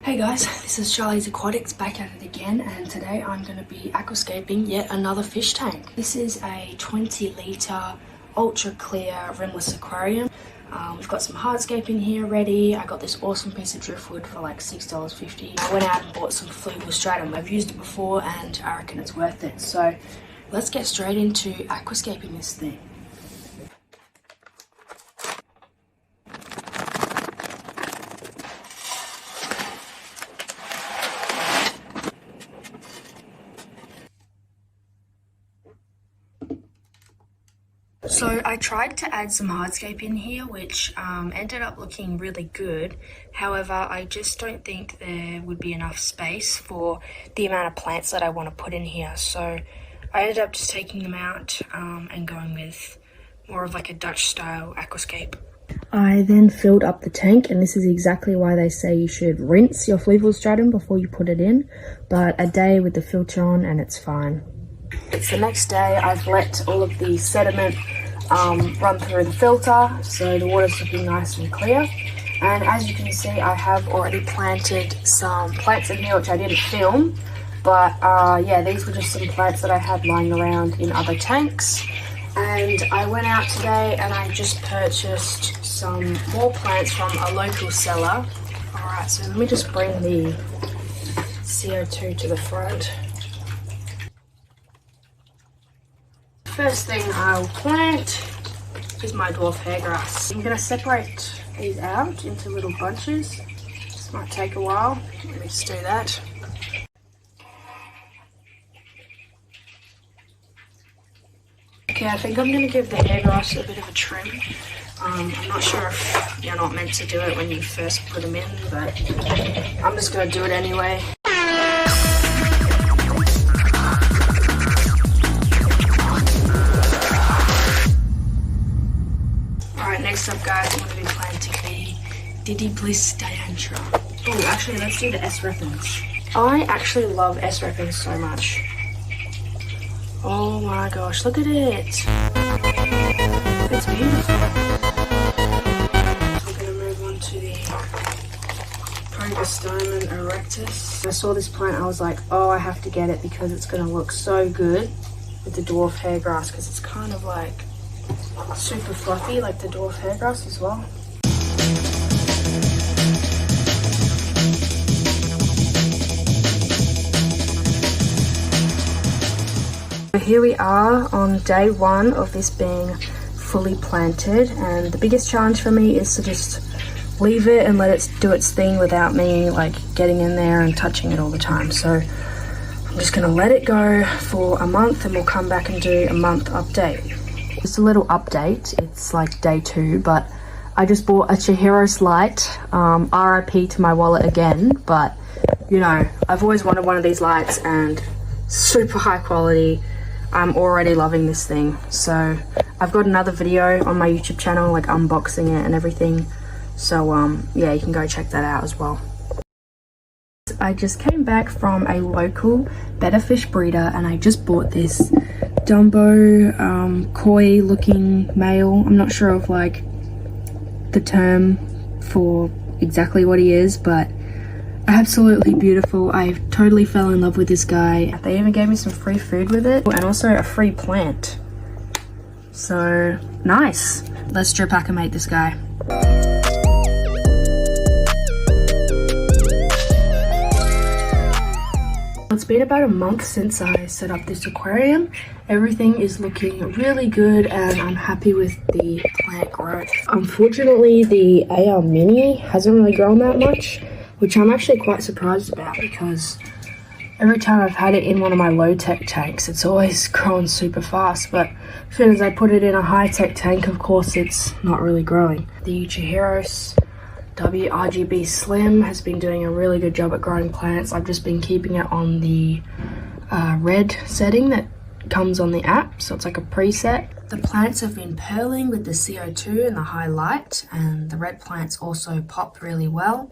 Hey guys, this is Charlie's Aquatics back at it again, and today I'm going to be aquascaping yet another fish tank. This is a 20 litre ultra clear rimless aquarium. We've got some hardscaping here ready. I got this awesome piece of driftwood for like $6.50. I went out and bought some Fluval stratum. I've used it before and I reckon it's worth it. So let's get straight into aquascaping this thing. So I tried to add some hardscape in here, which ended up looking really good. However, I just don't think there would be enough space for the amount of plants that I want to put in here. So I ended up just taking them out and going with more of like a Dutch style aquascape. I then filled up the tank, and this is exactly why they say you should rinse your Fluval stratum before you put it in. But a day with the filter on and it's fine. It's the next day. I've let all of the sediment run through the filter, so the water's looking nice and clear. And as you can see, I have already planted some plants in here, which I didn't film, but yeah, these were just some plants that I had lying around in other tanks. And I went out today and I just purchased some more plants from a local seller. Alright, so let me just bring the CO2 to the front. First thing I'll plant is my dwarf hairgrass. I'm going to separate these out into little bunches. This might take a while. Let me just do that. Okay, I think I'm going to give the hairgrass a bit of a trim. I'm not sure if you're not meant to do it when you first put them in, but I'm just going to do it anyway. Next up, guys, I'm going to be planting the Diddy Bliss Diantra. Oh, actually, let's do the S. repens. I actually love S. repens so much. Oh my gosh, look at it. It's beautiful. I'm going to move on to the Probostomon erectus. I saw this plant, I was like, oh, I have to get it because it's going to look so good with the dwarf hairgrass, because it's kind of like super fluffy like the dwarf hairgrass as well. So here we are on day one of this being fully planted, and the biggest challenge for me is to just leave it and let it do its thing without me like getting in there and touching it all the time. So I'm just going to let it go for a month and we'll come back and do a month update. Just a little update, it's like day 2, but I just bought a Chihiros light, RIP to my wallet again, but you know, I've always wanted one of these lights and super high quality. I'm already loving this thing. So I've got another video on my YouTube channel, like unboxing it and everything. So yeah, you can go check that out as well. I just came back from a local Betta fish breeder and I just bought this Dumbo koi looking male. I'm not sure of like the term for exactly what he is, but absolutely beautiful. I totally fell in love with this guy. They even gave me some free food with it and also a free plant. So nice. Let's drip acclimate this guy. It's been about a month since I set up this aquarium. Everything is looking really good and I'm happy with the plant growth. Unfortunately, the AR Mini hasn't really grown that much, which I'm actually quite surprised about because every time I've had it in one of my low-tech tanks, it's always grown super fast, but as soon as I put it in a high-tech tank, of course, it's not really growing. The Chihiros WRGB Slim has been doing a really good job at growing plants. I've just been keeping it on the red setting that comes on the app, so it's like a preset. The plants have been pearling with the CO2 and the high light, and the red plants also pop really well.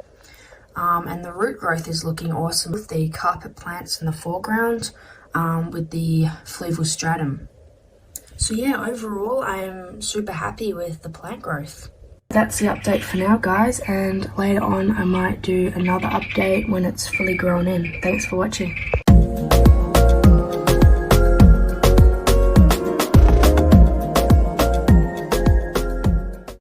And the root growth is looking awesome with the carpet plants in the foreground with the Fluval stratum. So yeah, overall I'm super happy with the plant growth. that's the update for now, guys, and later on I might do another update when it's fully grown in. Thanks for watching.